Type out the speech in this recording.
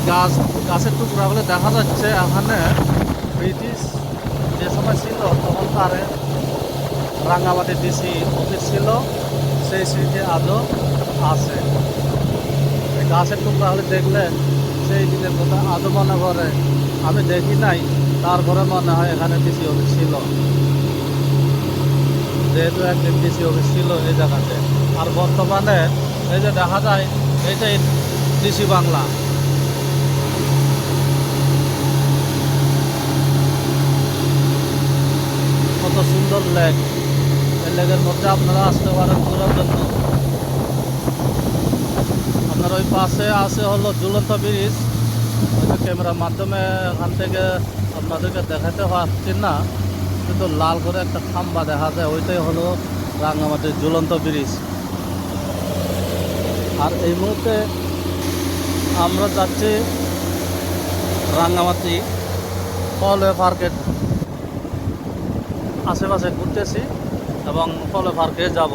গাছের টুকরাগুলো দেখা যাচ্ছে এখানে ব্রিটিশ যে সময় ছিল তখন তার রাঙ্গামাটি ডিসি অফিস ছিল, সেই স্মৃতি আজও আছে। এই গাছের টুকরাগুলো দেখলে সেই দিনের কথা আজও মনে করে। আমি দেখি নাই, তারপরে মনে হয় এখানে ডিসি অফিস ছিল, যেহেতু একদিন ডিসি অফিস ছিল এই জায়গাতে। আর বর্তমানে এই যে দেখা যায় এইটাই ডিসি বাংলা। কত সুন্দর লেক, এই লেকের মধ্যে আপনারা আসতে পারেন ঘোরার জন্য। আপনার ওই পাশে আছে হলো ঝুলন্ত ব্রিজ। ওইটা ক্যামেরার মাধ্যমে এখান থেকে আপনাদেরকে দেখাতে পারছি না, কিন্তু লাল করে একটা খাম্বা দেখা যায়, ওইটাই হলো রাঙ্গামাটির ঝুলন্ত ব্রিজ। আর এই মুহূর্তে আমরা যাচ্ছি রাঙ্গামাটি ফলওয়ে পার্কের আশেপাশে ঘুরতেছি এবং ফলওয়ে পার্কে যাব।